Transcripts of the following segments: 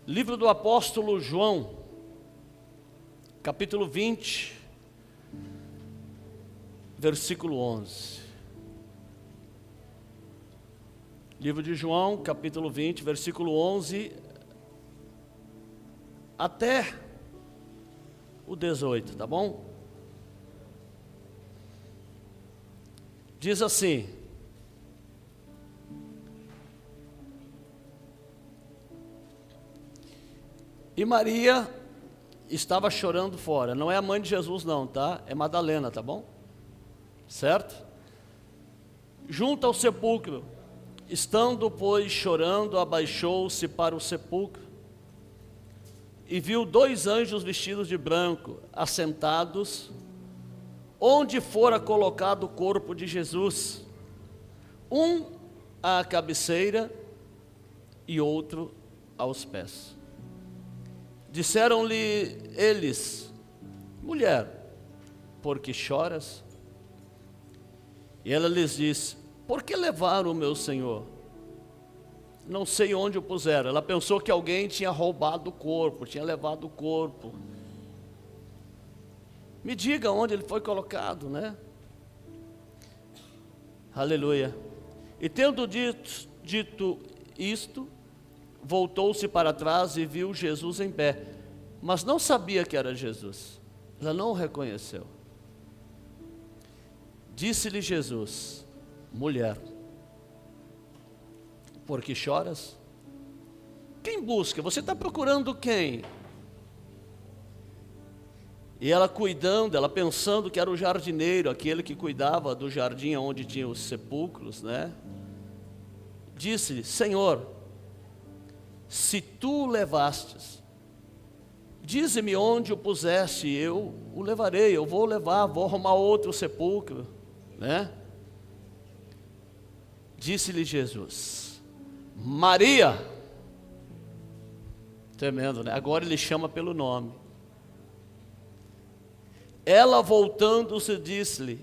Livro do apóstolo João, capítulo 20, versículo 11. Livro de João, capítulo 20, versículo 11 até o 18, tá bom? Diz assim: e Maria estava chorando fora. Não é a mãe de Jesus não, tá? É Madalena, tá bom? Certo? Junto ao sepulcro, estando, pois, chorando, abaixou-se para o sepulcro e viu 2 anjos vestidos de branco, assentados, onde fora colocado o corpo de Jesus, um à cabeceira e outro aos pés. Disseram-lhe eles: mulher, por que choras? E ela lhes disse: por que levaram o meu Senhor? Não sei onde o puseram. Ela pensou que alguém tinha roubado o corpo, tinha levado o corpo. Me diga onde ele foi colocado, né? Aleluia. E tendo dito isto, voltou-se para trás e viu Jesus em pé, mas não sabia que era Jesus. Ela não o reconheceu. Disse-lhe Jesus: mulher, por que choras? Quem busca? Você está procurando quem? E ela cuidando, ela pensando que era o jardineiro, aquele que cuidava do jardim onde tinha os sepulcros, né? Disse-lhe: Senhor, se tu o levastes, dize-me onde o puseste, eu o levarei. Eu vou levar, vou arrumar outro sepulcro, né? Disse-lhe Jesus: Maria. Tremendo, né? Agora ele chama pelo nome. Ela, voltando-se, disse-lhe,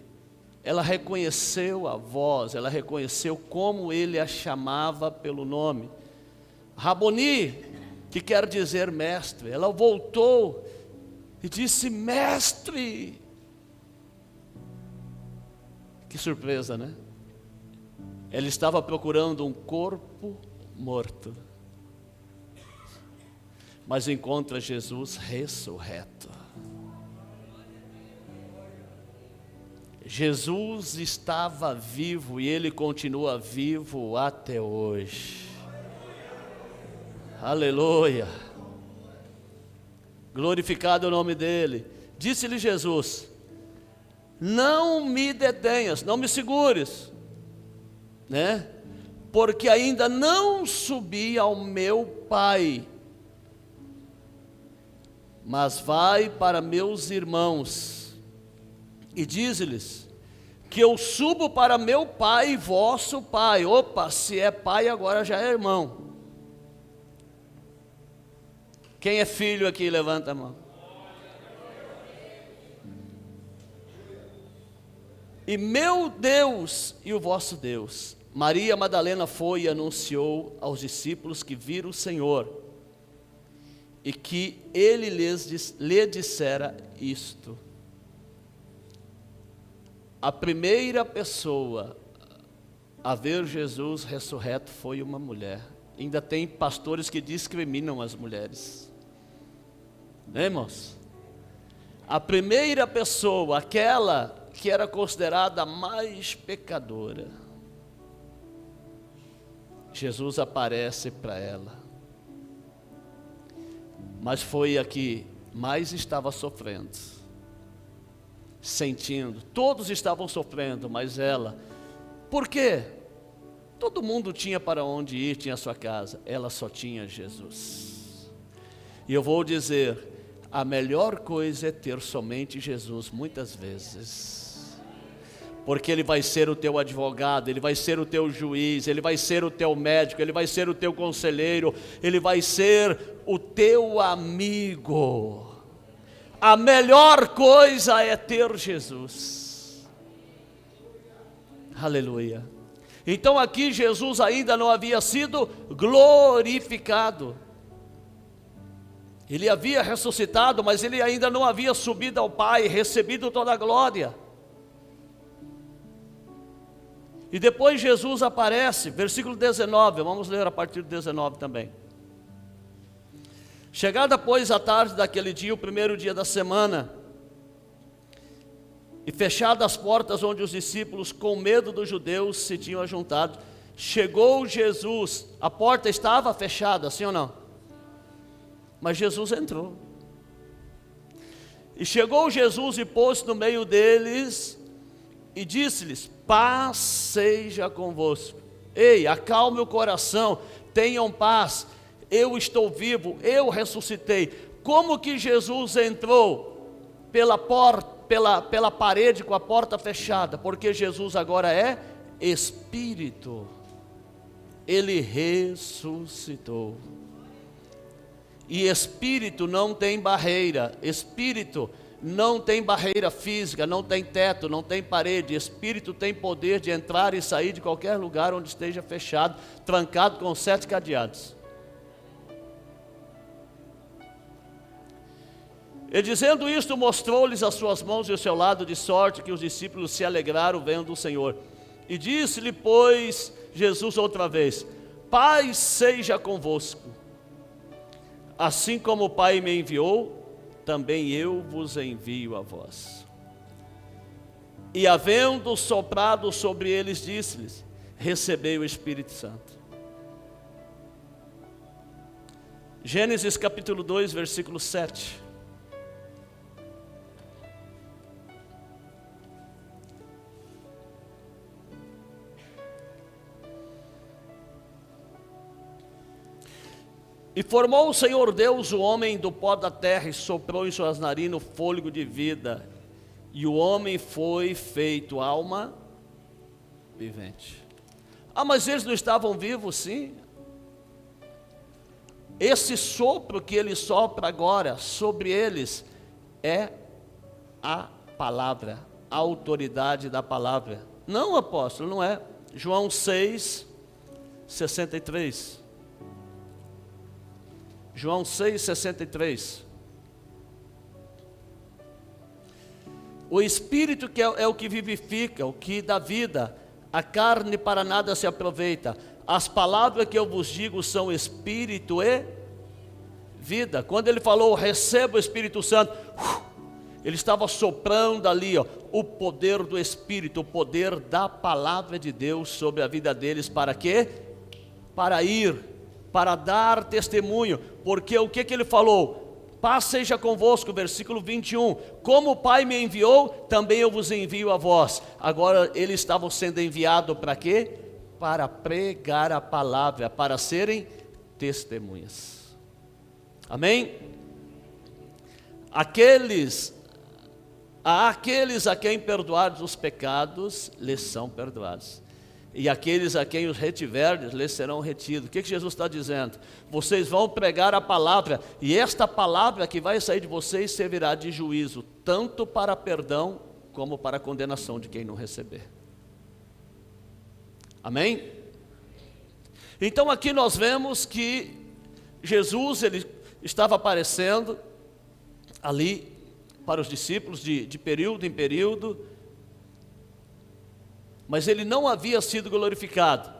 ela reconheceu a voz, ela reconheceu como ele a chamava pelo nome. Raboni, que quer dizer mestre. Ela voltou e disse: mestre. Que surpresa, né? Ela estava procurando um corpo morto, mas encontra Jesus ressurreto. Jesus estava vivo e ele continua vivo até hoje. Aleluia. Glorificado é o nome dele. Disse-lhe Jesus: não me detenhas, não me segures, né? Porque ainda não subi ao meu Pai, mas vai para meus irmãos e diz-lhes que eu subo para meu Pai e vosso Pai. Opa, se é pai agora já é irmão. Quem é filho aqui, levanta a mão. E meu Deus e o vosso Deus. Maria Madalena foi e anunciou aos discípulos que viram o Senhor e que ele lhe dissera isto. A primeira pessoa a ver Jesus ressurreto foi uma mulher. Ainda tem pastores que discriminam as mulheres, né, irmãos? A primeira pessoa, aquela que era considerada a mais pecadora, Jesus aparece para ela. Mas foi a que mais estava sofrendo, sentindo. Todos estavam sofrendo, mas ela. Por quê? Todo mundo tinha para onde ir, tinha a sua casa. Ela só tinha Jesus. E eu vou dizer, a melhor coisa é ter somente Jesus muitas vezes. Porque Ele vai ser o teu advogado, Ele vai ser o teu juiz, Ele vai ser o teu médico, Ele vai ser o teu conselheiro, Ele vai ser o teu amigo. A melhor coisa é ter Jesus. Aleluia. Então aqui Jesus ainda não havia sido glorificado. Ele havia ressuscitado, mas ele ainda não havia subido ao Pai, recebido toda a glória. E depois Jesus aparece, versículo 19, vamos ler a partir do 19 também. Chegada, pois, a tarde daquele dia, o primeiro dia da semana, e fechadas as portas onde os discípulos, com medo dos judeus, se tinham ajuntado, chegou Jesus. A porta estava fechada, sim ou não? Mas Jesus entrou. E chegou Jesus e pôs-se no meio deles e disse-lhes: paz seja convosco. Ei, acalme o coração, tenham paz. Eu estou vivo, eu ressuscitei. Como que Jesus entrou pela porta, pela parede com a porta fechada? Porque Jesus agora é Espírito. Ele ressuscitou. E Espírito não tem barreira. Espírito não tem barreira física, não tem teto, não tem parede. Espírito tem poder de entrar e sair de qualquer lugar onde esteja fechado, trancado com 7 cadeados. E dizendo isto, mostrou-lhes as suas mãos e o seu lado, de sorte que os discípulos se alegraram vendo o Senhor. E disse-lhe, pois, Jesus outra vez: paz seja convosco. Assim como o Pai me enviou, também eu vos envio a vós. E havendo soprado sobre eles, disse-lhes: recebei o Espírito Santo. Gênesis capítulo 2, versículo 7. E formou o Senhor Deus o homem do pó da terra, e soprou em suas narinas o fôlego de vida, e o homem foi feito alma vivente. Ah, mas eles não estavam vivos? Sim. Esse sopro que ele sopra agora sobre eles é a palavra, a autoridade da palavra. Não, apóstolo, não é. João 6, 63. João 6, 63. O Espírito que é o que vivifica, o que dá vida, a carne para nada se aproveita. As palavras que eu vos digo são Espírito e vida. Quando ele falou, receba o Espírito Santo, ele estava soprando ali, o poder do Espírito, o poder da palavra de Deus sobre a vida deles. Para quê? Para ir, para dar testemunho. Porque o que ele falou? Paz seja convosco, versículo 21. Como o Pai me enviou, também eu vos envio a vós. Agora eles estavam sendo enviados para quê? Para pregar a palavra, para serem testemunhas. Amém? Aqueles a quem perdoares os pecados, lhes são perdoados. E aqueles a quem os retiverdes, lhes serão retidos. O que Jesus está dizendo? Vocês vão pregar a palavra, e esta palavra que vai sair de vocês servirá de juízo, tanto para perdão, como para condenação de quem não receber. Amém? Então aqui nós vemos que Jesus, ele estava aparecendo ali para os discípulos de período em período, mas ele não havia sido glorificado.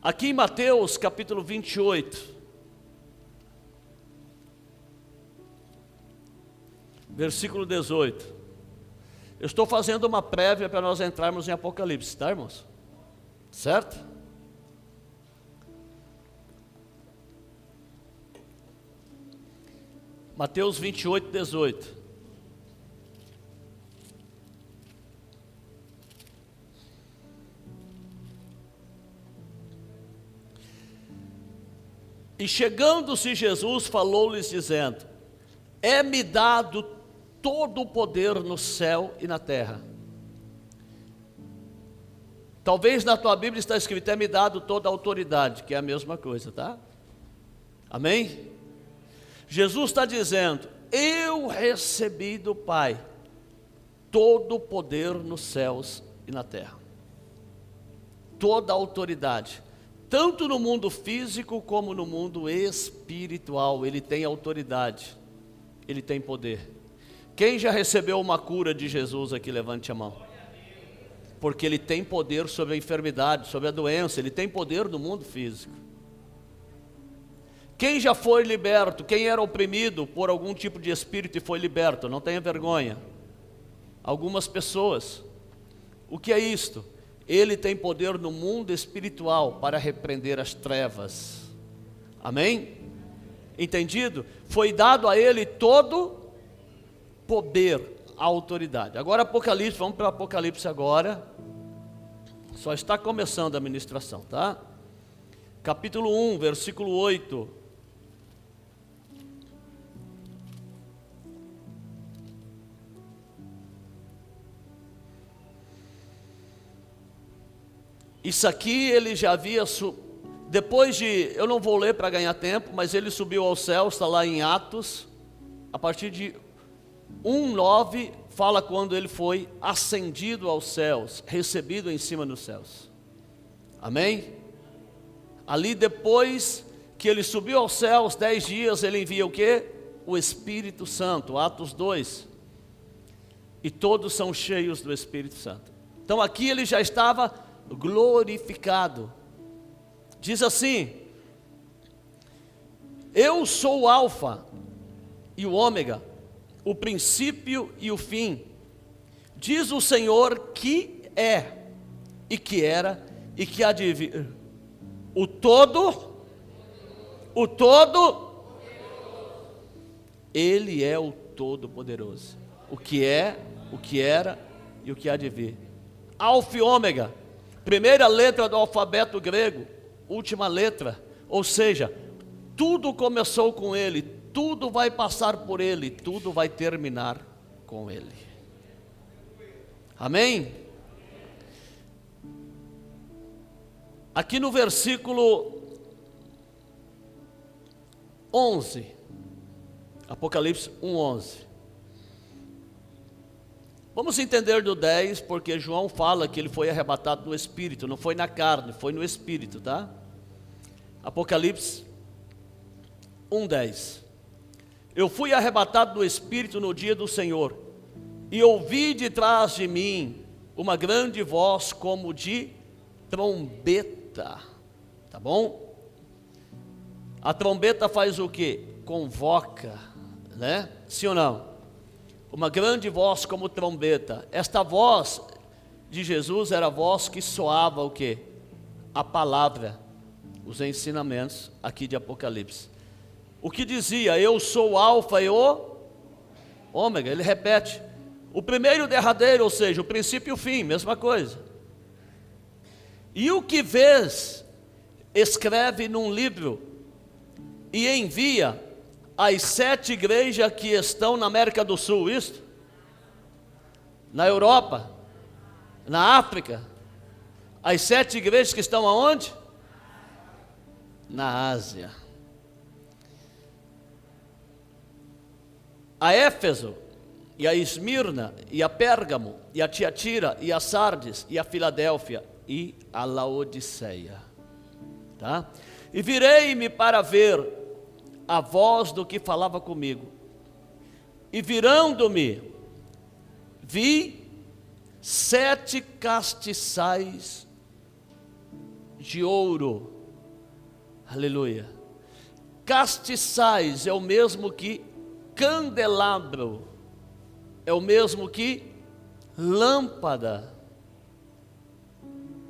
Aqui em Mateus capítulo 28, versículo 18. Eu estou fazendo uma prévia para nós entrarmos em Apocalipse, tá, irmãos? Certo? Mateus 28, 18. E chegando-se Jesus, falou-lhes dizendo: é-me dado todo o poder no céu e na terra. Talvez na tua Bíblia está escrito: é-me dado toda a autoridade, que é a mesma coisa, tá? Amém? Jesus está dizendo: eu recebi do Pai todo o poder nos céus e na terra. Toda a autoridade. tanto no mundo físico como no mundo espiritual. Ele tem autoridade, ele tem poder. Quem já recebeu uma cura de Jesus aqui, levante a mão. Porque ele tem poder sobre a enfermidade, sobre a doença, ele tem poder no mundo físico. Quem já foi liberto, quem era oprimido por algum tipo de espírito e foi liberto, não tenha vergonha. Algumas pessoas. O que é isto? Ele tem poder no mundo espiritual para repreender as trevas. Amém? Entendido? Foi dado a ele todo poder, autoridade. Agora Apocalipse, vamos para Apocalipse agora. Só está começando a ministração, tá? Capítulo 1, versículo 8. Isso aqui ele já havia, depois de, eu não vou ler para ganhar tempo, mas ele subiu aos céus, está lá em Atos, a partir de 1:9, fala quando ele foi ascendido aos céus, recebido em cima dos céus. Amém? Ali depois que ele subiu aos céus, 10 dias, ele envia o quê? O Espírito Santo, Atos 2. E todos são cheios do Espírito Santo. Então aqui ele já estava glorificado. Diz assim: eu sou o Alfa e o Ômega, o princípio e o fim, diz o Senhor, que é, e que era, e que há de vir, o todo, Ele é o Todo-Poderoso, o que é, o que era e o que há de vir. Alfa e Ômega, primeira letra do alfabeto grego, última letra, ou seja, tudo começou com Ele, tudo vai passar por Ele, tudo vai terminar com Ele. Amém? Aqui no versículo 11, Apocalipse 1:11. Vamos entender do 10, porque João fala que ele foi arrebatado no Espírito, não foi na carne, foi no Espírito, tá? Apocalipse 1:10. Eu fui arrebatado no Espírito no dia do Senhor, e ouvi de trás de mim uma grande voz como de trombeta, tá bom? A trombeta faz o quê? Convoca, né? Sim ou não? Uma grande voz como trombeta. Esta voz de Jesus era a voz que soava o quê? A palavra, os ensinamentos aqui de Apocalipse. O que dizia? Eu sou o Alfa e o Ômega. Ele repete. O primeiro e o derradeiro, ou seja, o princípio e o fim, mesma coisa. E o que vês, escreve num livro e envia as 7 igrejas que estão na América do Sul, isso? Na Europa, na África. As 7 igrejas que estão aonde? Na Ásia. A Éfeso, e a Esmirna, e a Pérgamo, e a Tiatira, e a Sardes, e a Filadélfia, e a Laodiceia. Tá? E virei-me para ver a voz do que falava comigo, e virando-me, vi 7 castiçais de ouro. Aleluia. Castiçais é o mesmo que candelabro, é o mesmo que lâmpada,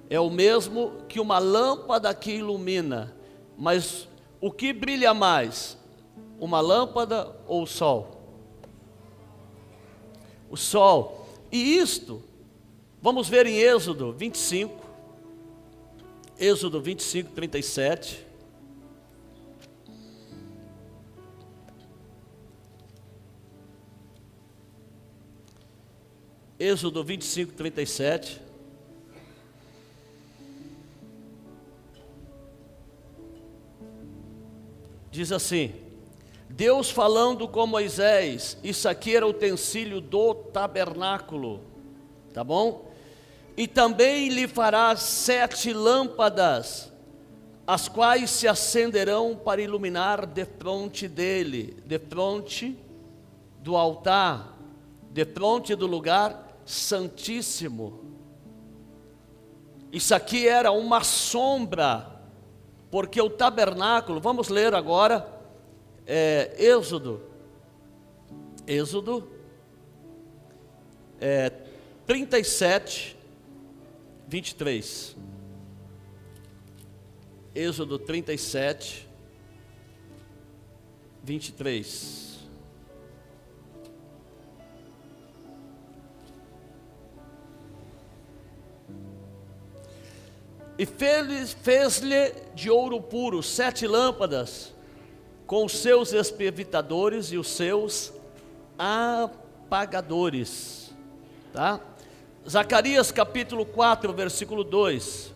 é o mesmo que uma lâmpada que ilumina. Mas o que brilha mais? Uma lâmpada ou o sol? O sol. E isto, vamos ver em Êxodo 25. Êxodo 25, 37. Êxodo 25, 37. Diz assim: Deus falando com Moisés, isso aqui era o utensílio do tabernáculo, tá bom? E também lhe farás 7 lâmpadas as quais se acenderão para iluminar defronte dele, defronte do altar, defronte do lugar santíssimo. Isso aqui era uma sombra, porque o tabernáculo, vamos ler agora, Êxodo 37, 23. Êxodo 37, 23. E fez-lhe de ouro puro 7 lâmpadas, com os seus espevitadores e os seus apagadores. Tá? Zacarias capítulo 4, versículo 2.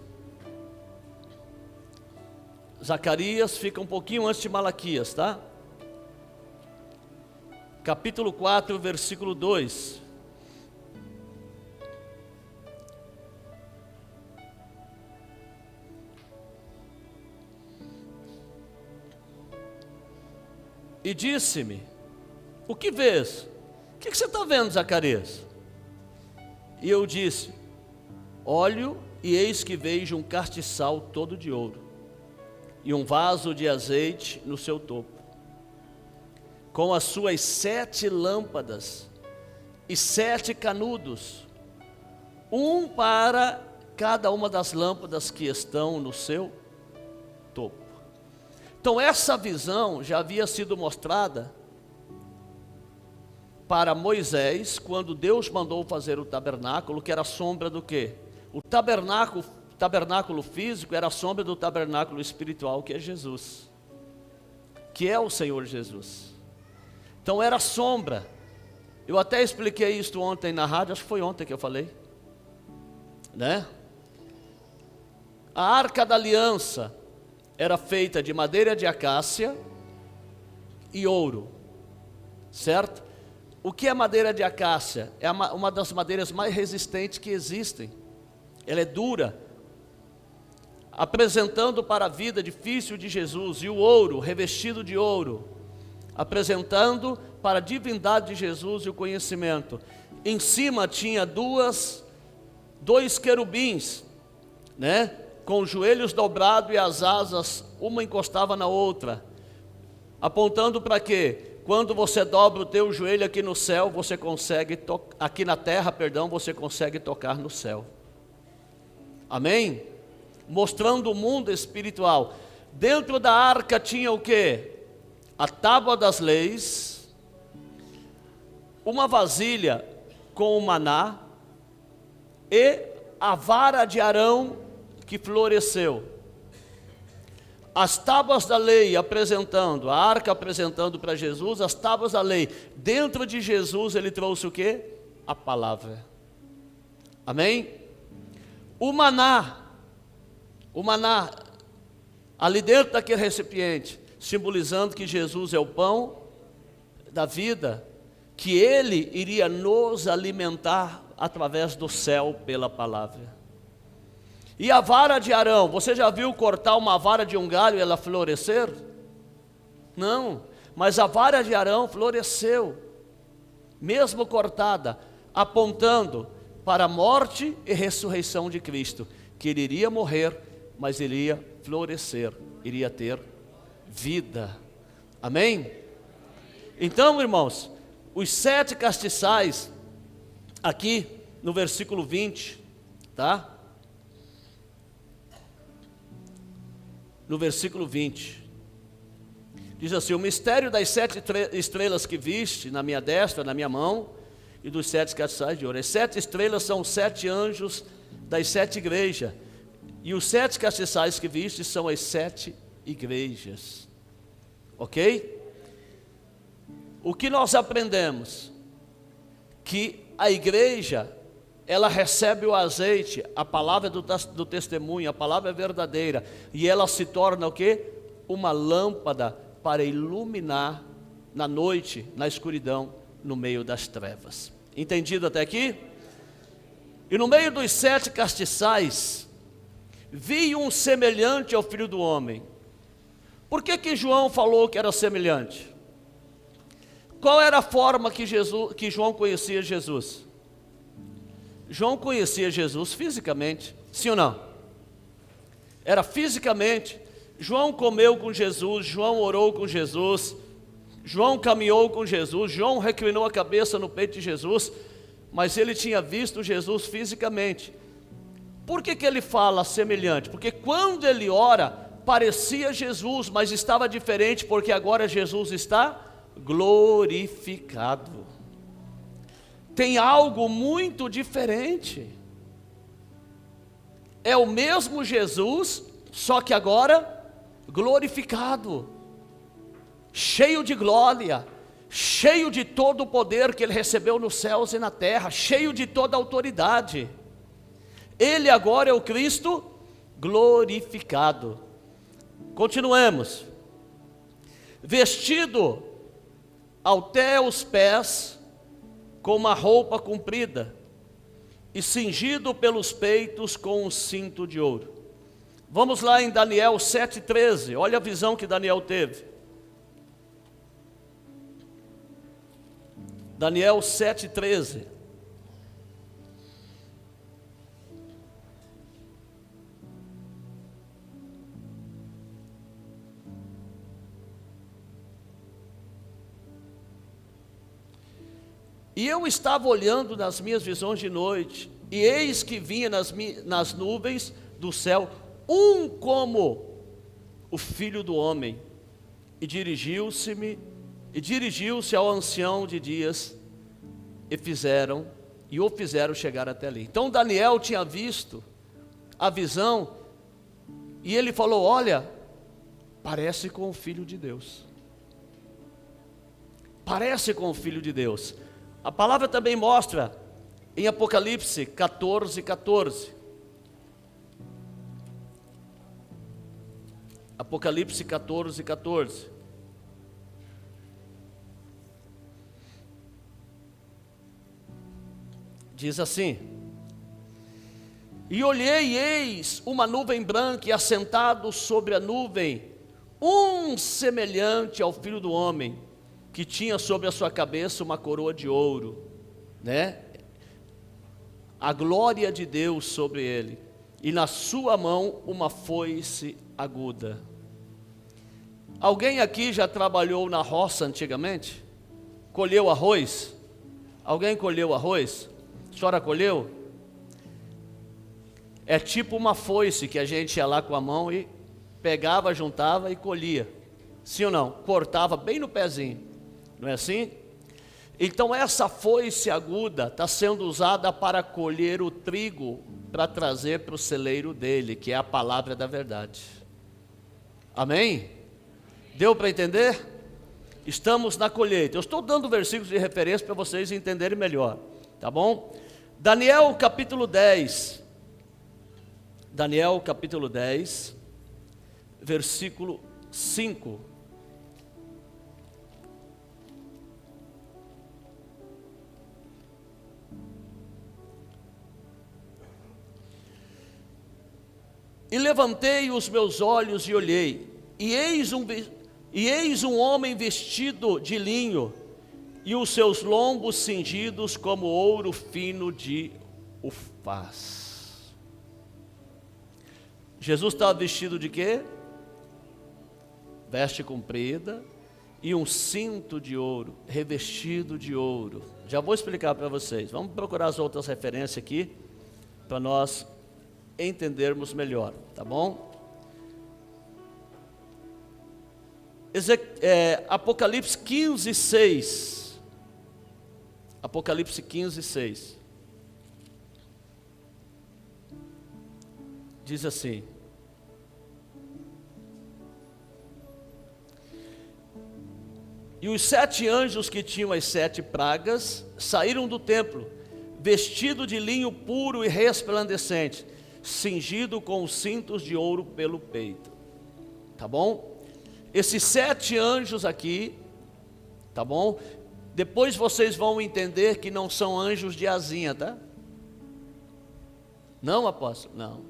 Zacarias fica um pouquinho antes de Malaquias, tá? Capítulo 4, versículo 2. E disse-me: o que vês? O que você está vendo, Zacarias? E eu disse: olho, e eis que vejo um castiçal todo de ouro, e um vaso de azeite no seu topo, com as suas 7 lâmpadas e 7 canudos, um para cada uma das lâmpadas que estão no seu topo. Então essa visão já havia sido mostrada para Moisés, quando Deus mandou fazer o tabernáculo, que era a sombra do quê? O tabernáculo físico era a sombra do tabernáculo espiritual, que é Jesus, que é o Senhor Jesus. Então era sombra. Eu até expliquei isso ontem na rádio, acho que foi ontem que eu falei, né? A Arca da Aliança era feita de madeira de acácia e ouro, certo? O que é madeira de acácia? É uma das madeiras mais resistentes que existem. Ela é dura, apresentando para a vida difícil de Jesus. E o ouro, revestido de ouro, apresentando para a divindade de Jesus e o conhecimento. Em cima tinha dois querubins, né? Com os joelhos dobrados e as asas, uma encostava na outra, apontando para quê? Quando você dobra o teu joelho aqui no céu, você consegue aqui na terra, você consegue tocar no céu. Amém? Mostrando o mundo espiritual. Dentro da arca tinha o quê? A tábua das leis, uma vasilha com o maná e a vara de Arão que floresceu. As tábuas da lei apresentando, a arca apresentando para Jesus, as tábuas da lei. Dentro de Jesus ele trouxe o quê? A palavra. Amém? O maná, ali dentro daquele recipiente, simbolizando que Jesus é o pão da vida, que ele iria nos alimentar através do céu pela palavra. E a vara de Arão, você já viu cortar uma vara de um galho e ela florescer? Não, mas a vara de Arão floresceu, mesmo cortada, apontando para a morte e ressurreição de Cristo, que ele iria morrer, mas ele iria florescer, iria ter vida. Amém? Então, irmãos, os 7 castiçais, aqui no versículo 20, tá? No versículo 20, diz assim: o mistério das 7 estrelas que viste na minha destra, na minha mão, e dos 7 castiçais de ouro. As 7 estrelas são 7 anjos das 7 igrejas, e os 7 castiçais que viste são as 7 igrejas. Ok? O que nós aprendemos? Que a igreja, ela recebe o azeite, a palavra do testemunho, a palavra verdadeira, e ela se torna o quê? Uma lâmpada para iluminar na noite, na escuridão, no meio das trevas. Entendido até aqui? E no meio dos 7 castiçais, vi um semelhante ao Filho do Homem. Por que João falou que era semelhante? Qual era a forma que João conhecia Jesus? João conhecia Jesus fisicamente, sim ou não? Era fisicamente. João comeu com Jesus, João orou com Jesus, João caminhou com Jesus, João reclinou a cabeça no peito de Jesus, mas ele tinha visto Jesus fisicamente. Por que ele fala semelhante? Porque quando ele ora, parecia Jesus, mas estava diferente, porque agora Jesus está glorificado. Tem algo muito diferente. É o mesmo Jesus, só que agora glorificado, cheio de glória, cheio de todo o poder que ele recebeu nos céus e na terra, cheio de toda a autoridade. Ele agora é o Cristo glorificado. Continuemos. Vestido até os pés com uma roupa comprida e cingido pelos peitos com um cinto de ouro. Vamos lá em Daniel 7,13, olha a visão que Daniel teve. Daniel 7,13. E eu estava olhando nas minhas visões de noite, e eis que vinha nas nuvens do céu um como o Filho do Homem, e dirigiu-se ao ancião de dias, e o fizeram chegar até ali. Então Daniel tinha visto a visão, e ele falou: olha, parece com o Filho de Deus. Parece com o Filho de Deus. A palavra também mostra em Apocalipse 14:14. Apocalipse 14:14. Diz assim: e olhei, e eis uma nuvem branca, e assentado sobre a nuvem, um semelhante ao Filho do Homem, que tinha sobre a sua cabeça uma coroa de ouro, né? A glória de Deus sobre ele, e na sua mão uma foice aguda. Alguém aqui já trabalhou na roça antigamente? Colheu arroz? Alguém colheu arroz? A senhora colheu? É tipo uma foice que a gente ia lá com a mão e pegava, juntava e colhia. Sim ou não? Cortava bem no pezinho. Não é assim? Então essa foice aguda está sendo usada para colher o trigo, para trazer para o celeiro dele, que é a palavra da verdade. Amém? Deu para entender? Estamos na colheita. Eu estou dando versículos de referência para vocês entenderem melhor, tá bom? Daniel capítulo 10. Daniel capítulo 10, versículo 5. E levantei os meus olhos e olhei, e eis um homem vestido de linho, e os seus lombos cingidos como ouro fino de ufaz. Jesus estava vestido de quê? Veste comprida e um cinto de ouro, revestido de ouro. Já vou explicar para vocês. Vamos procurar as outras referências aqui, para nós entendermos melhor, tá bom? Apocalipse 15:6. Apocalipse 15:6. Diz assim: e os 7 anjos que tinham as 7 pragas saíram do templo, vestido de linho puro e resplandecente, cingido com cintos de ouro pelo peito. Tá bom? Esses 7 anjos aqui, tá bom? Depois vocês vão entender que não são anjos de asinha, tá? Não, apóstolo? Não.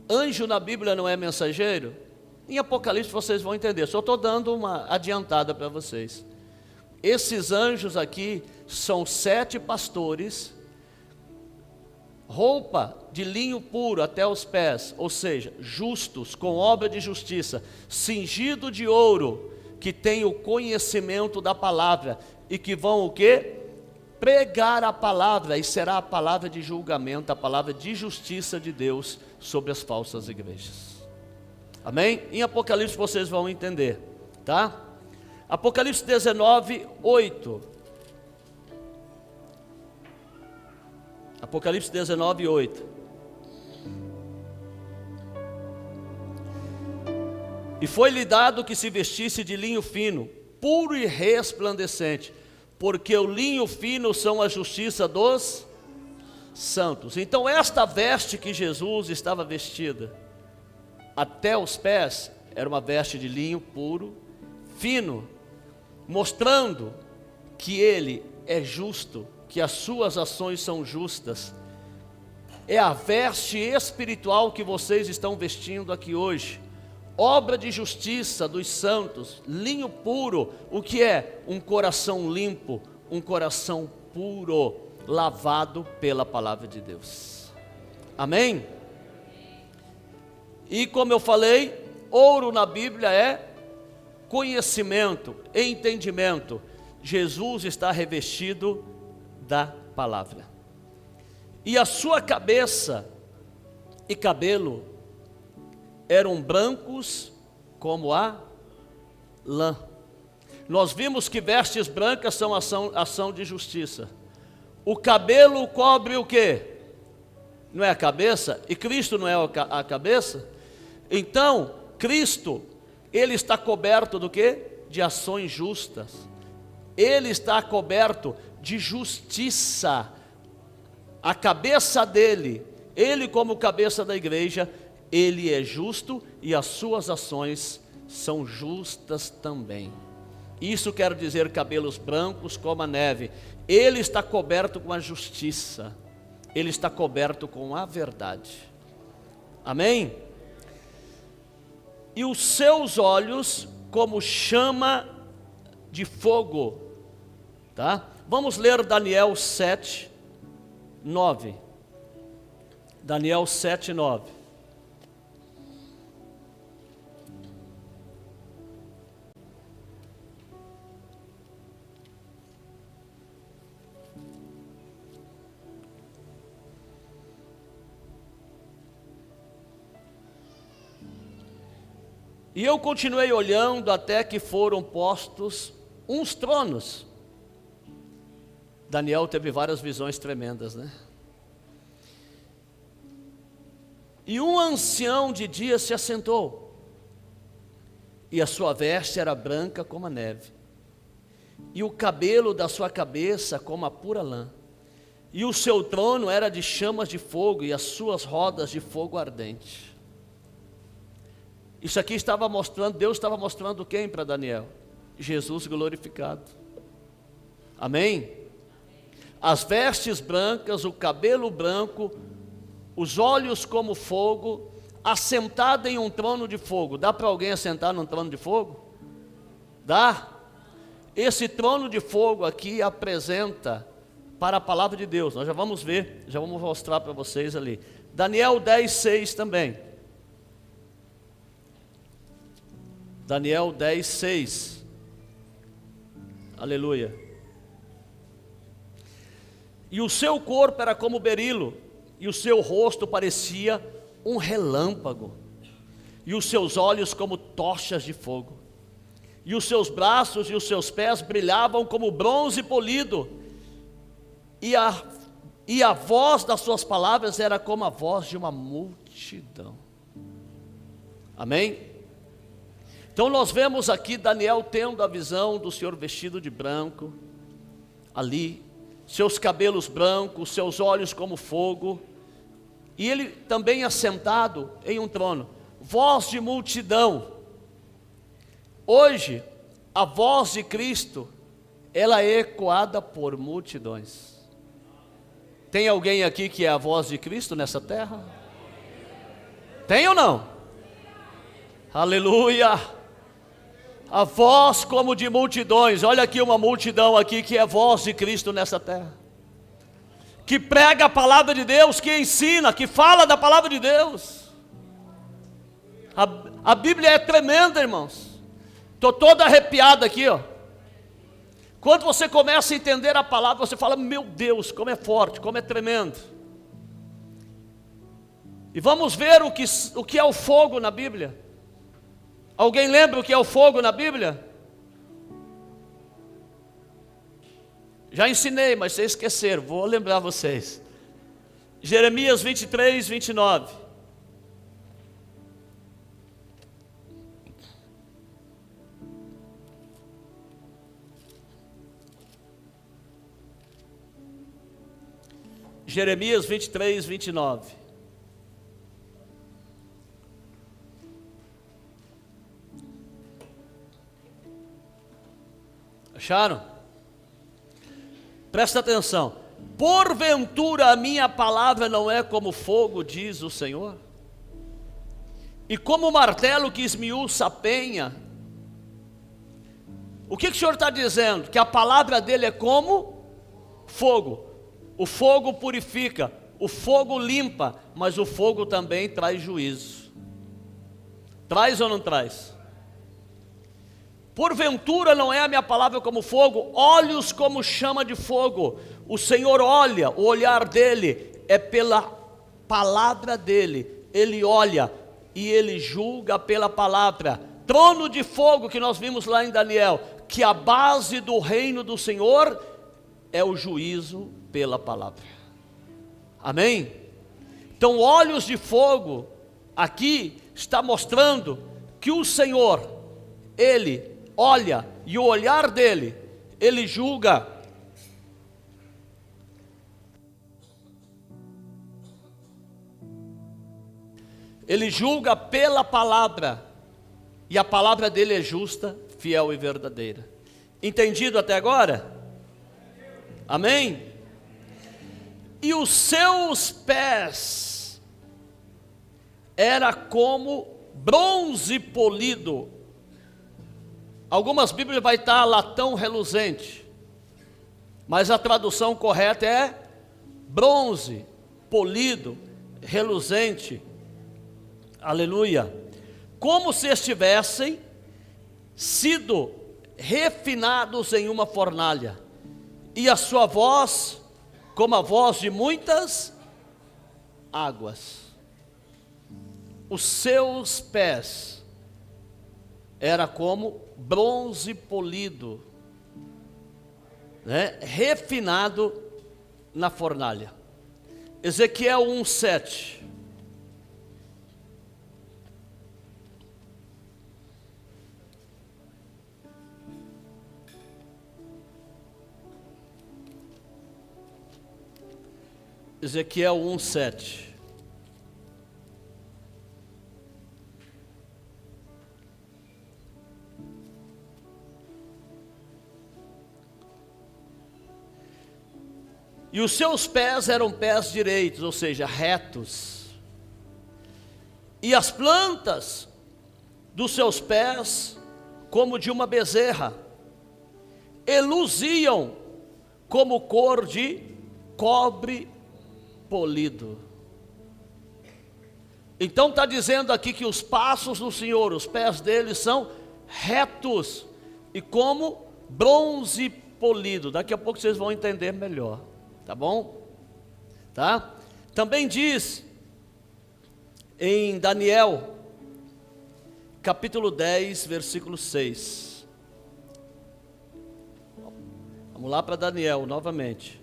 Anjo na Bíblia não é mensageiro? Em Apocalipse vocês vão entender, só estou dando uma adiantada para vocês. Esses anjos aqui são 7 pastores, roupa de linho puro até os pés, ou seja, justos, com obra de justiça, cingido de ouro, que tem o conhecimento da palavra, e que vão o quê? Pregar a palavra, e será a palavra de julgamento, a palavra de justiça de Deus sobre as falsas igrejas. Amém? Em Apocalipse vocês vão entender, tá? Apocalipse 19, 8. Apocalipse 19, 8. E foi-lhe dado que se vestisse de linho fino, puro e resplandecente, porque o linho fino são a justiça dos santos. Então esta veste que Jesus estava vestida, até os pés, era uma veste de linho puro, fino, mostrando que Ele é justo, que as suas ações são justas. É a veste espiritual que vocês estão vestindo aqui hoje, obra de justiça dos santos, linho puro. O que é? Um coração limpo, um coração puro, lavado pela palavra de Deus. Amém? E como eu falei, ouro na Bíblia é conhecimento, entendimento. Jesus está revestido da palavra. E a sua cabeça e cabelo eram brancos como a lã. Nós vimos que vestes brancas são ação de justiça. O cabelo cobre o quê? Não é a cabeça? E Cristo não é a cabeça? Então, Cristo, Ele está coberto do quê? De ações justas. Ele está coberto de justiça. A cabeça dele, Ele como cabeça da igreja, Ele é justo e as suas ações são justas também. Isso quer dizer cabelos brancos como a neve. Ele está coberto com a justiça. Ele está coberto com a verdade. Amém? E os seus olhos como chama de fogo. Tá? Vamos ler Daniel 7, 9. Daniel 7, 9. E eu continuei olhando até que foram postos uns tronos. Daniel teve várias visões tremendas, né? E um ancião de dia se assentou, e a sua veste era branca como a neve, e o cabelo da sua cabeça como a pura lã, e o seu trono era de chamas de fogo, e as suas rodas de fogo ardente. Isso aqui estava mostrando, Deus estava mostrando quem para Daniel? Jesus glorificado. Amém? As vestes brancas, o cabelo branco, os olhos como fogo, assentado em um trono de fogo. Dá para alguém assentar num trono de fogo? Dá? Esse trono de fogo aqui apresenta para a palavra de Deus. Nós já vamos ver, já vamos mostrar para vocês ali. Daniel 10, 6 também. Daniel 10, 6. Aleluia. E o seu corpo era como berilo, e o seu rosto parecia um relâmpago, e os seus olhos como tochas de fogo, e os seus braços e os seus pés brilhavam como bronze polido, e a voz das suas palavras era como a voz de uma multidão. Amém? Então nós vemos aqui Daniel tendo a visão do Senhor vestido de branco, ali, seus cabelos brancos, seus olhos como fogo, e ele também assentado em um trono, voz de multidão. Hoje, a voz de Cristo, ela é ecoada por multidões. Tem alguém aqui que é a voz de Cristo nessa terra? Tem ou não? Aleluia. A voz como de multidões. Olha aqui uma multidão aqui que é voz de Cristo nessa terra, que prega a palavra de Deus, que ensina, que fala da palavra de Deus. A Bíblia é tremenda, irmãos. Estou todo arrepiado aqui, ó. Quando você começa a entender a palavra, você fala, meu Deus, como é forte, como é tremendo. E vamos ver o que é o fogo na Bíblia. Alguém lembra o que é o fogo na Bíblia? Já ensinei, mas vocês esqueceram, vou lembrar vocês. Jeremias 23, 29. Jeremias 23, 29. Acharam? Presta atenção. Porventura a minha palavra não é como fogo, diz o Senhor? E como o martelo que esmiuça a penha? O que o Senhor está dizendo? Que a palavra dele é como fogo. O fogo purifica, o fogo limpa, mas o fogo também traz juízo. Traz ou não traz? Porventura não é a minha palavra como fogo, olhos como chama de fogo. O Senhor olha, o olhar dele é pela palavra dele. Ele olha e ele julga pela palavra. Trono de fogo que nós vimos lá em Daniel, que a base do reino do Senhor é o juízo pela palavra. Amém? Então, olhos de fogo aqui está mostrando que o Senhor, ele olha, e o olhar dele, ele julga. Ele julga pela palavra, e a palavra dele é justa, fiel e verdadeira. Entendido até agora? Amém? E os seus pés era como bronze polido. Algumas Bíblias vai estar latão reluzente, mas a tradução correta é bronze, polido, reluzente. Aleluia. Como se estivessem sido refinados em uma fornalha, e a sua voz como a voz de muitas águas. Os seus pés era como bronze polido, né? Refinado na fornalha. Ezequiel 1:7. Ezequiel 1:7. E os seus pés eram pés direitos, ou seja, retos. E as plantas dos seus pés, como de uma bezerra, e luziam como cor de cobre polido. Então está dizendo aqui que os passos do Senhor, os pés dele são retos e como bronze polido. Daqui a pouco vocês vão entender melhor, tá bom? Tá? Também diz em Daniel, capítulo 10, versículo 6. Vamos lá para Daniel novamente.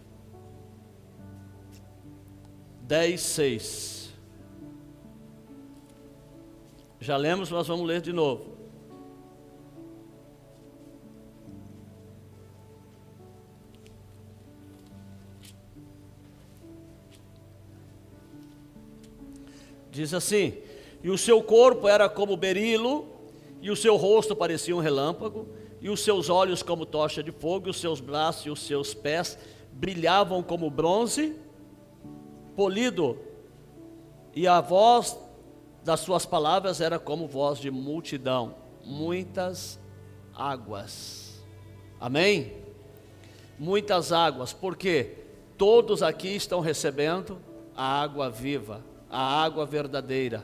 10:6. Já lemos, mas vamos ler de novo. Diz assim: e o seu corpo era como berilo, e o seu rosto parecia um relâmpago, e os seus olhos como tocha de fogo, e os seus braços e os seus pés brilhavam como bronze polido, e a voz das suas palavras era como voz de multidão, muitas águas. Amém? Muitas águas, porque todos aqui estão recebendo a água viva, a água verdadeira,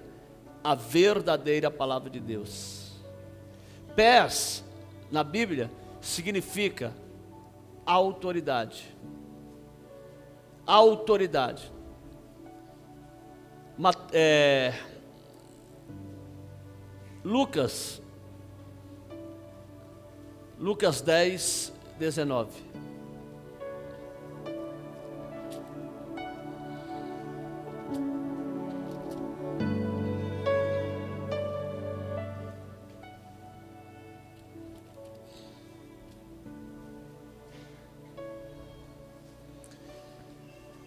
a verdadeira palavra de Deus. Pés, na Bíblia, significa autoridade. Autoridade. Lucas 10, 19.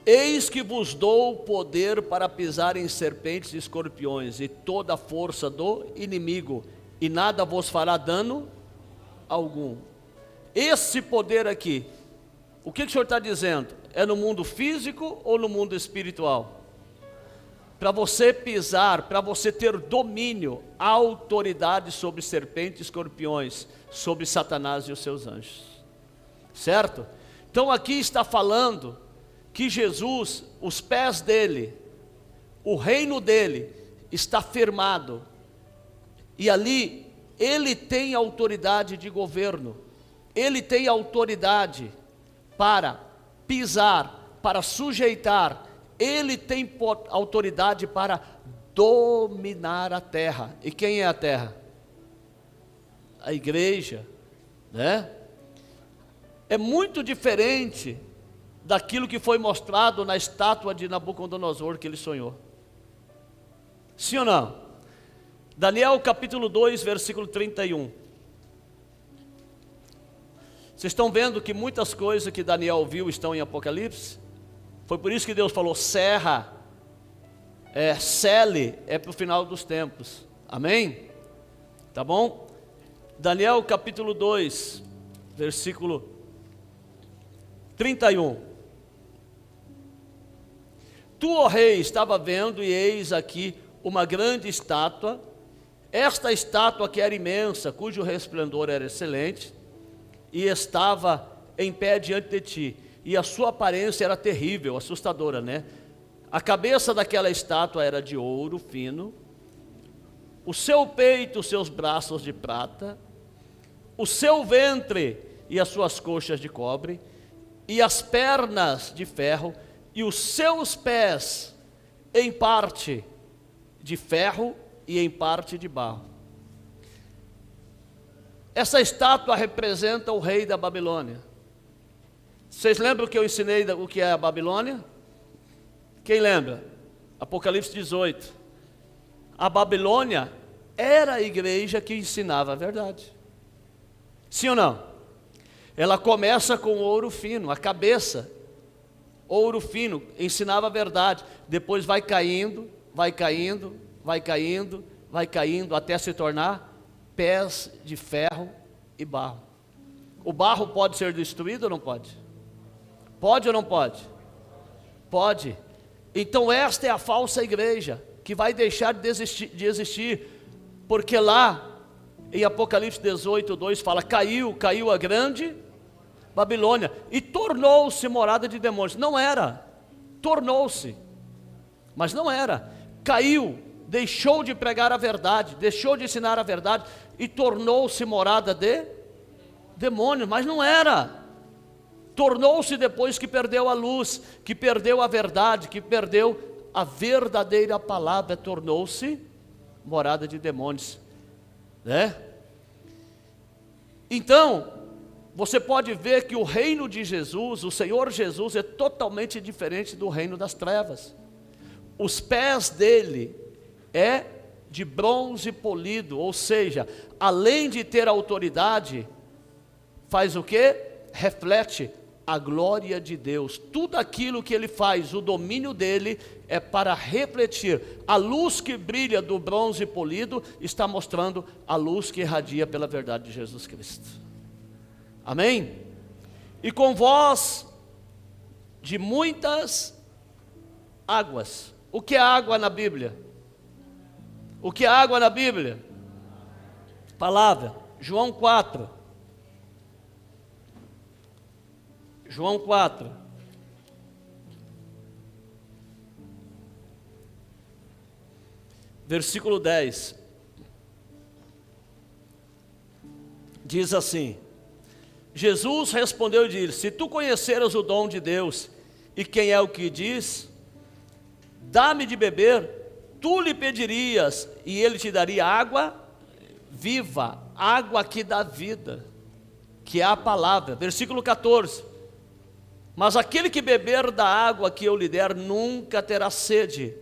Eis que vos dou poder para pisar em serpentes e escorpiões e toda a força do inimigo, e nada vos fará dano algum. Esse poder aqui, o que o Senhor está dizendo? É no mundo físico ou no mundo espiritual? Para você pisar, para você ter domínio, autoridade sobre serpentes e escorpiões, sobre Satanás e os seus anjos. Certo? Então aqui está falando que Jesus, os pés dele, o reino dele está firmado, e ali ele tem autoridade de governo, ele tem autoridade para pisar, para sujeitar, ele tem autoridade para dominar a terra. E quem é a terra? A igreja, né? É muito diferente daquilo que foi mostrado na estátua de Nabucodonosor que ele sonhou. Sim ou não? Daniel capítulo 2, versículo 31. Vocês estão vendo que muitas coisas que Daniel viu estão em Apocalipse? Foi por isso que Deus falou, cele, é para o final dos tempos. Amém? Tá bom? Daniel capítulo 2, versículo 31. Tu, ó rei, estava vendo, e eis aqui uma grande estátua. Esta estátua que era imensa, cujo resplendor era excelente, e estava em pé diante de ti. E a sua aparência era terrível, assustadora, né? A cabeça daquela estátua era de ouro fino, o seu peito, os seus braços de prata, o seu ventre e as suas coxas de cobre, e as pernas de ferro, e os seus pés em parte de ferro e em parte de barro. Essa estátua representa o rei da Babilônia. Vocês lembram que eu ensinei o que é a Babilônia? Quem lembra? Apocalipse 18. A Babilônia era a igreja que ensinava a verdade. Sim ou não? Ela começa com ouro fino, a cabeça, ouro fino, ensinava a verdade. Depois vai caindo, vai caindo, vai caindo, vai caindo, até se tornar pés de ferro e barro. O barro pode ser destruído ou não pode? Pode ou não pode? Pode. Então esta é a falsa igreja, que vai deixar de existir, porque lá em Apocalipse 18, 2 fala, caiu a grande Babilônia, e tornou-se morada de demônios. Não era, tornou-se, mas não era, caiu, deixou de pregar a verdade, deixou de ensinar a verdade, e tornou-se morada de demônios, mas não era. Tornou-se depois que perdeu a luz, que perdeu a verdade, que perdeu a verdadeira palavra, tornou-se morada de demônios, né? Então, você pode ver que o reino de Jesus, o Senhor Jesus, é totalmente diferente do reino das trevas. Os pés dele é de bronze polido, ou seja, além de ter autoridade, faz o quê? Reflete a glória de Deus. Tudo aquilo que ele faz, o domínio dele é para refletir. A luz que brilha do bronze polido está mostrando a luz que irradia pela verdade de Jesus Cristo. Amém? E com voz de muitas águas. O que é água na Bíblia? O que é água na Bíblia? Palavra. João 4. João 4. Versículo 10. Diz assim: Jesus respondeu e disse: se tu conheceras o dom de Deus e quem é o que diz, dá-me de beber, tu lhe pedirias e ele te daria água viva, água que dá vida, que é a palavra. Versículo 14: mas aquele que beber da água que eu lhe der nunca terá sede,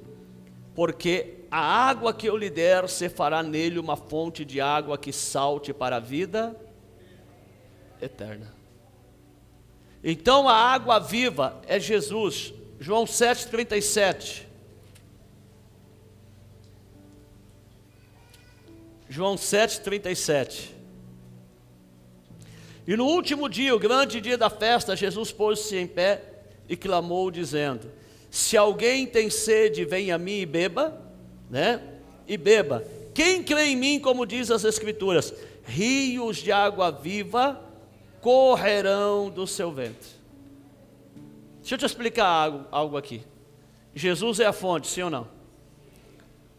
porque a água que eu lhe der se fará nele uma fonte de água que salte para a vida eterna. Então a água viva é Jesus. João 7,37. João 7,37. E no último dia, o grande dia da festa, Jesus pôs-se em pé e clamou dizendo: se alguém tem sede, venha a mim e beba, e beba. Quem crê em mim, como diz as Escrituras, rios de água viva correrão do seu ventre. Deixa eu te explicar algo aqui. Jesus é a fonte, sim ou não?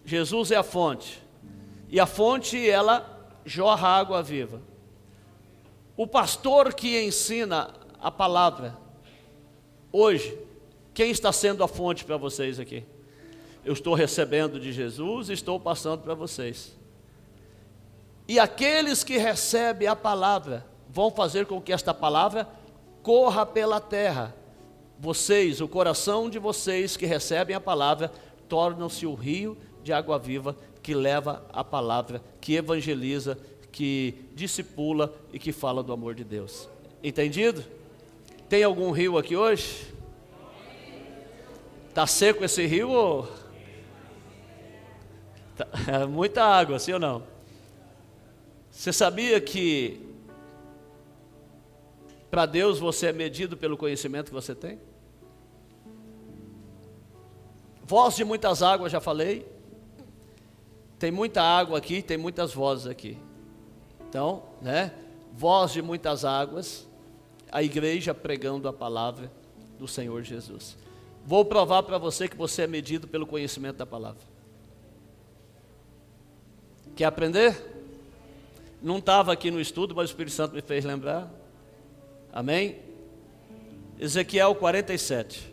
Jesus é a fonte. E a fonte, ela jorra água viva. O pastor que ensina a palavra, hoje, quem está sendo a fonte para vocês aqui? Eu estou recebendo de Jesus e estou passando para vocês. E aqueles que recebem a palavra, vão fazer com que esta palavra corra pela terra. Vocês, o coração de vocês que recebem a palavra, tornam-se o rio de água viva que leva a palavra, que evangeliza, que discipula e que fala do amor de Deus. Entendido? Tem algum rio aqui hoje? Está seco esse rio ou... É muita água, sim ou não? Você sabia que para Deus você é medido pelo conhecimento que você tem? Voz de muitas águas, já falei. Tem muita água aqui, tem muitas vozes aqui. Então, voz de muitas águas, a igreja pregando a palavra do Senhor Jesus. Vou provar para você que você é medido pelo conhecimento da palavra. Quer aprender? Não estava aqui no estudo, mas o Espírito Santo me fez lembrar. Amém? Ezequiel 47.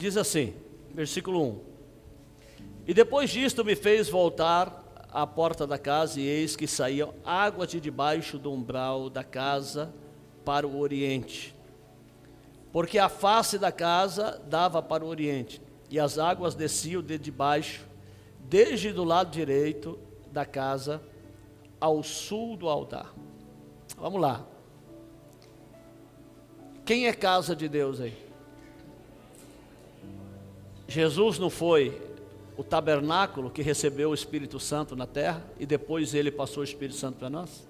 Diz assim, versículo 1: e depois disto me fez voltar à porta da casa, e eis que saíam águas de debaixo do umbral da casa para o oriente, porque a face da casa dava para o oriente, e as águas desciam de debaixo, desde do lado direito da casa ao sul do altar. Vamos lá. Quem é casa de Deus aí? Jesus não foi o tabernáculo que recebeu o Espírito Santo na terra e depois ele passou o Espírito Santo para nós?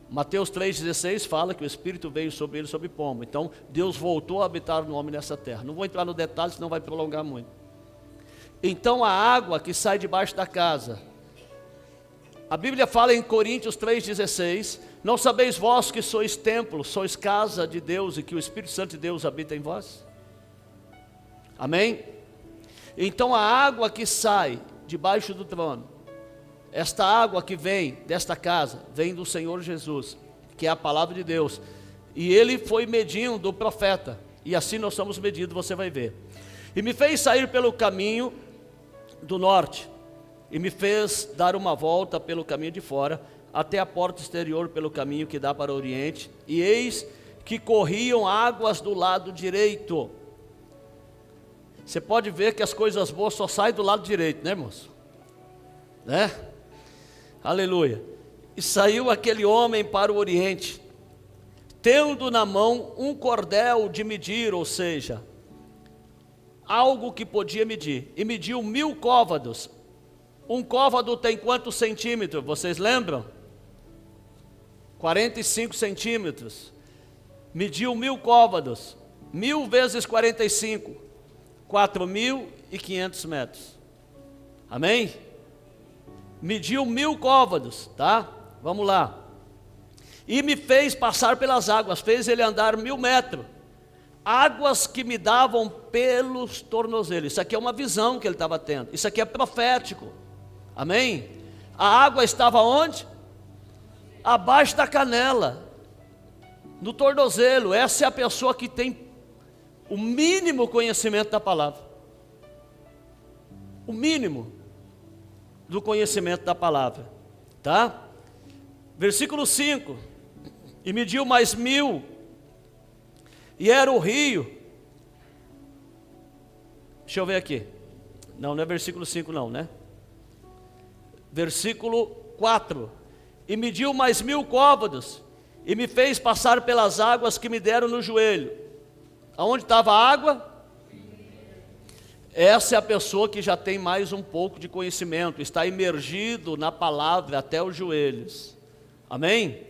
Mateus 3,16 fala que o Espírito veio sobre ele sobre pombo. Então Deus voltou a habitar no homem nessa terra. Não vou entrar no detalhe, senão vai prolongar muito. Então a água que sai debaixo da casa, a Bíblia fala em Coríntios 3,16: não sabeis vós que sois templo, sois casa de Deus e que o Espírito Santo de Deus habita em vós? Amém? Então a água que sai debaixo do trono, esta água que vem desta casa, vem do Senhor Jesus, que é a palavra de Deus, e ele foi medindo o profeta, e assim nós somos medidos, você vai ver. E me fez sair pelo caminho do norte, e me fez dar uma volta pelo caminho de fora, até a porta exterior pelo caminho que dá para o oriente, e eis que corriam águas do lado direito. Você pode ver que as coisas boas só saem do lado direito, né, irmãos? Aleluia. E saiu aquele homem para o oriente, tendo na mão um cordel de medir, ou seja, algo que podia medir, e mediu 1000 côvados. Um côvado tem quantos centímetros? Vocês lembram? 45 centímetros. Mediu 1000 côvados. 1000 vezes 45, 4.500 metros. Amém? Mediu 1000 côvados, tá? Vamos lá. E me fez passar pelas águas, fez ele andar 1000 metros. Águas que me davam pelos tornozelos. Isso aqui é uma visão que ele estava tendo. Isso aqui é profético. Amém? A água estava onde? Abaixo da canela, no tornozelo. Essa é a pessoa que tem o mínimo conhecimento da palavra. O mínimo do conhecimento da palavra, tá? Versículo 5: e mediu mais 1000, e era o rio. Deixa eu ver aqui. Não é versículo 5 não, né? Versículo 4: e mediu mais 1000 côvados, e me fez passar pelas águas que me deram no joelho. Aonde estava a água? Essa é a pessoa que já tem mais um pouco de conhecimento, está imergido na palavra até os joelhos. Amém?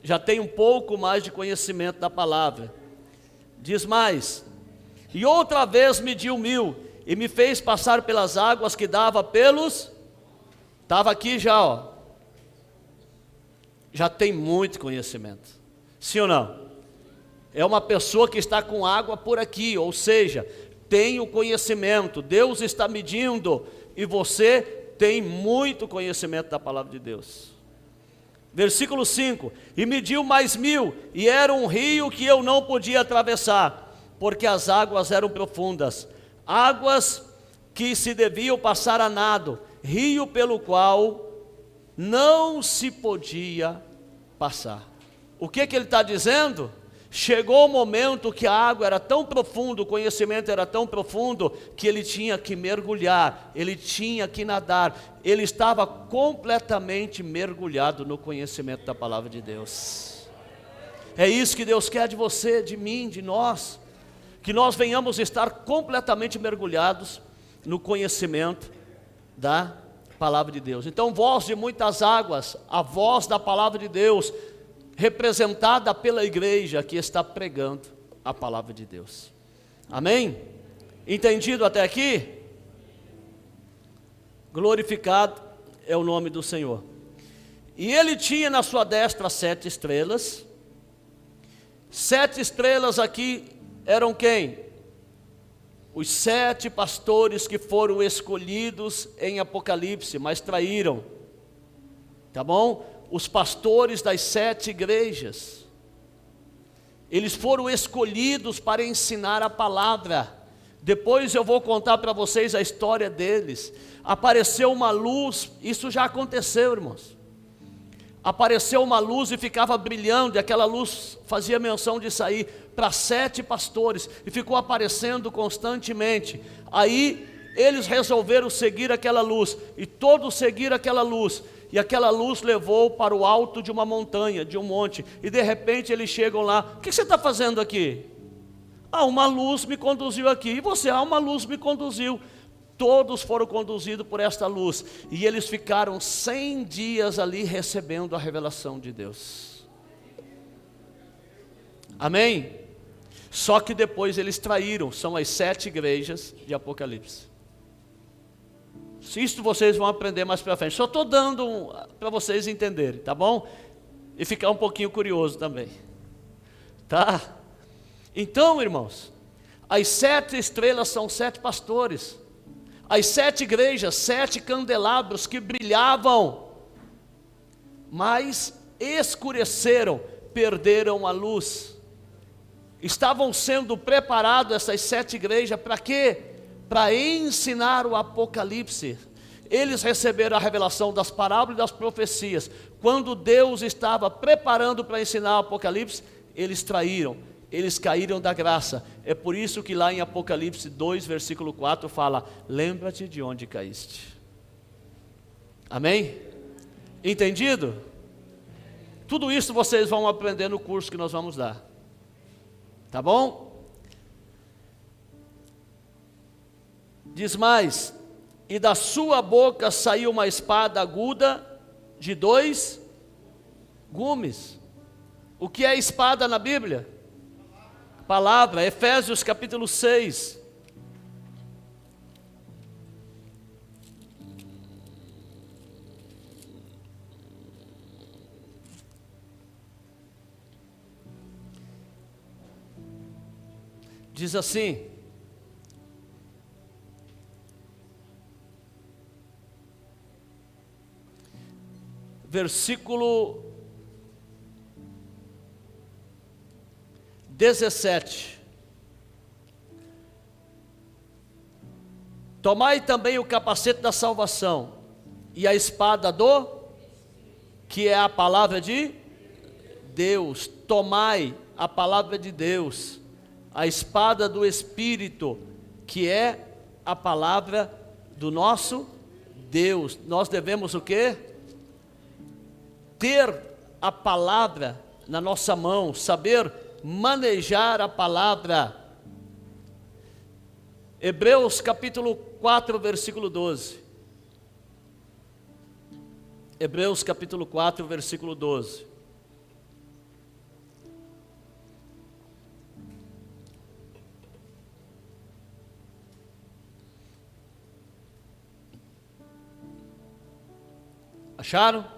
Já tem um pouco mais de conhecimento da palavra. Diz mais: e outra vez mediu 1000, e me fez passar pelas águas que dava pelos... Estava aqui já, ó. Já tem muito conhecimento. Sim ou não? É uma pessoa que está com água por aqui, ou seja, tem o conhecimento. Deus está medindo e você tem muito conhecimento da palavra de Deus. Versículo 5: e mediu mais 1000, e era um rio que eu não podia atravessar, porque as águas eram profundas, águas que se deviam passar a nado, rio pelo qual não se podia passar. O que ele está dizendo? Chegou o momento que a água era tão profunda, o conhecimento era tão profundo, que ele tinha que mergulhar, ele tinha que nadar, ele estava completamente mergulhado no conhecimento da palavra de Deus. É isso que Deus quer de você, de mim, de nós, que nós venhamos estar completamente mergulhados no conhecimento da palavra de Deus. Então, voz de muitas águas, a voz da palavra de Deus, representada pela igreja que está pregando a palavra de Deus. Amém? Entendido até aqui? Glorificado é o nome do Senhor. E ele tinha na sua destra 7 estrelas. 7 estrelas aqui eram quem? Os 7 pastores que foram escolhidos em Apocalipse, mas traíram. Tá bom? Os pastores das 7 igrejas, eles foram escolhidos para ensinar a palavra. Depois eu vou contar para vocês a história deles. Apareceu uma luz, isso já aconteceu, irmãos. Apareceu uma luz e ficava brilhando, e aquela luz fazia menção de sair para 7 pastores, e ficou aparecendo constantemente. Aí eles resolveram seguir aquela luz, e todos seguiram aquela luz. E aquela luz levou para o alto de uma montanha, de um monte. E de repente eles chegam lá: o que você está fazendo aqui? Ah, uma luz me conduziu aqui. E você? Ah, uma luz me conduziu. Todos foram conduzidos por esta luz. E eles ficaram 100 dias ali recebendo a revelação de Deus. Amém? Só que depois eles traíram. São as 7 igrejas de Apocalipse. Isso vocês vão aprender mais para frente. Só estou dando para vocês entenderem, tá bom? E ficar um pouquinho curioso também. Tá? Então, irmãos, as 7 estrelas são 7 pastores. As 7 igrejas, 7 candelabros que brilhavam, mas escureceram, perderam a luz. Estavam sendo preparadas essas 7 igrejas para quê? Para ensinar o Apocalipse. Eles receberam a revelação das parábolas e das profecias. Quando Deus estava preparando para ensinar o Apocalipse, eles traíram, eles caíram da graça. É por isso que lá em Apocalipse 2, versículo 4 fala: lembra-te de onde caíste. Amém? Entendido? Tudo isso vocês vão aprender no curso que nós vamos dar. Tá bom? Diz mais: e da sua boca saiu uma espada aguda de 2 gumes. O que é espada na Bíblia? Palavra. Efésios capítulo 6. Diz assim: versículo 17: tomai também o capacete da salvação e a espada que é a palavra de Deus. Tomai a palavra de Deus, a espada do Espírito, que é a palavra do nosso Deus. Nós devemos o quê? Ter a palavra na nossa mão, saber manejar a palavra. Hebreus capítulo 4, versículo 12. Hebreus capítulo 4, versículo 12. Acharam?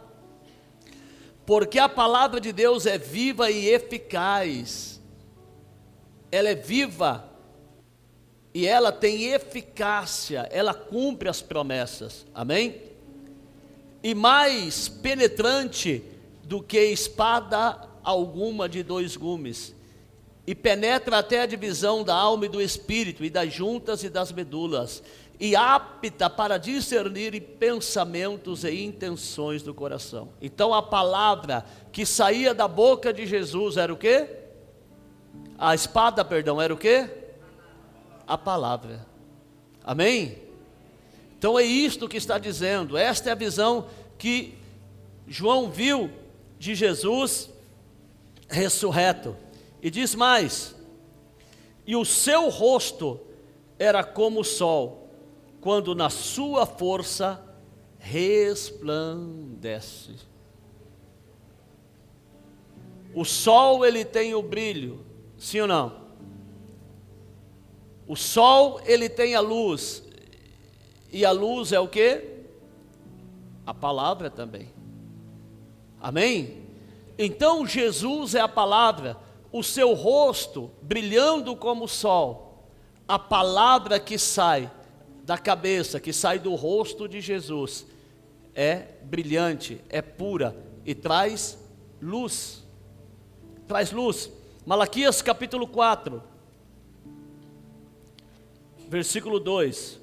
Porque a palavra de Deus é viva e eficaz. Ela é viva e ela tem eficácia, ela cumpre as promessas. Amém? E mais penetrante do que espada alguma de 2 gumes, e penetra até a divisão da alma e do espírito, e das juntas e das medulas, e apta para discernir pensamentos e intenções do coração. Então a palavra que saía da boca de Jesus era o quê? A espada, perdão, era o quê? A palavra. Amém? Então é isto que está dizendo. Esta é a visão que João viu de Jesus ressurreto. E diz mais: e o seu rosto era como o sol, quando na sua força resplandece. O sol, ele tem o brilho, sim ou não? O sol, ele tem a luz, e a luz é o quê? A palavra também. Amém? Então Jesus é a palavra, o seu rosto brilhando como o sol, a palavra que sai da cabeça, que sai do rosto de Jesus, é brilhante, é pura e traz luz. Traz luz. Malaquias capítulo 4, versículo 2.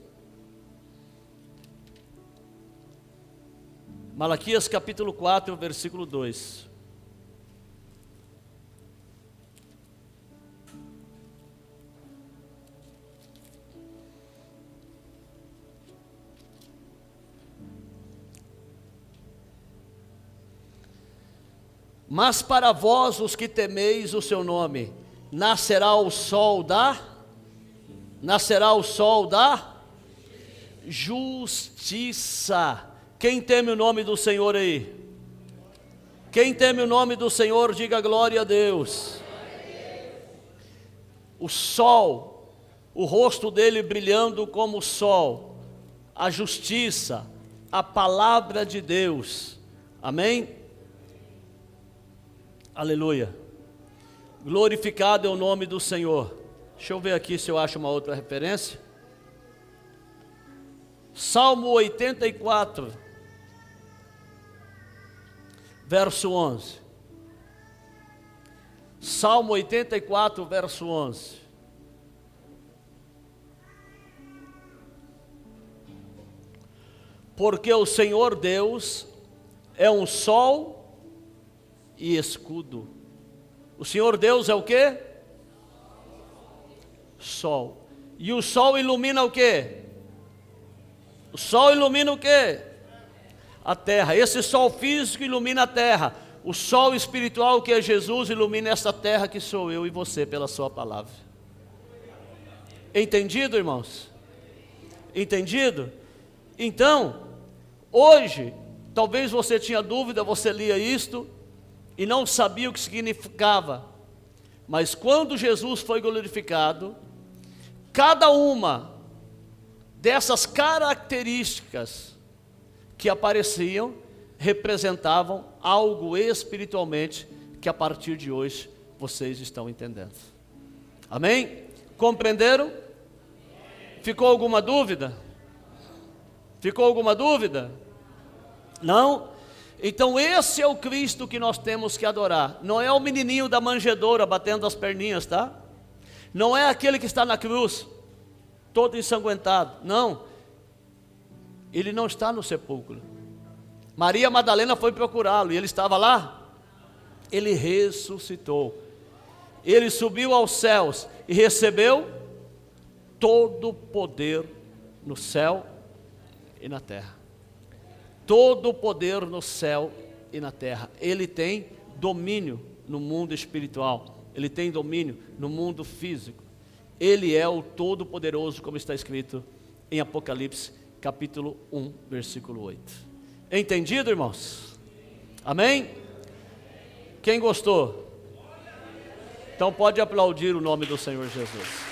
Malaquias capítulo 4, versículo 2. Mas para vós, os que temeis o seu nome, nascerá o sol da justiça. Quem teme o nome do Senhor aí? Quem teme o nome do Senhor, diga glória a Deus. O sol, o rosto dele brilhando como o sol, a justiça, a palavra de Deus. Amém? Aleluia. Glorificado é o nome do Senhor. Deixa eu ver aqui se eu acho uma outra referência. Salmo 84, verso 11. Salmo 84, verso 11. Porque o Senhor Deus é um sol e escudo. O Senhor Deus é o quê? Sol. E o sol ilumina o quê? O sol ilumina o quê? A terra. Esse sol físico ilumina a terra. o sol espiritual que é Jesus ilumine esta terra que sou eu e você pela sua palavra. Entendido, irmãos? Entendido? Então, hoje, talvez você tinha dúvida, você lia isto e não sabia o que significava. Mas quando Jesus foi glorificado, cada uma dessas características que apareciam representavam algo espiritualmente que a partir de hoje vocês estão entendendo. Amém? Compreenderam? Ficou alguma dúvida? Ficou alguma dúvida? Não? Então esse é o Cristo que nós temos que adorar. Não é o menininho da manjedoura batendo as perninhas, tá? Não é aquele que está na cruz, todo ensanguentado. Não. Ele não está no sepulcro. Maria Madalena foi procurá-lo e ele estava lá. Ele ressuscitou. Ele subiu aos céus e recebeu todo o poder no céu e na terra. Todo o poder no céu e na terra. Ele tem domínio no mundo espiritual. Ele tem domínio no mundo físico. Ele é o Todo-Poderoso, como está escrito em Apocalipse, capítulo 1, versículo 8. Entendido, irmãos? Amém? Quem gostou? Então pode aplaudir o nome do Senhor Jesus.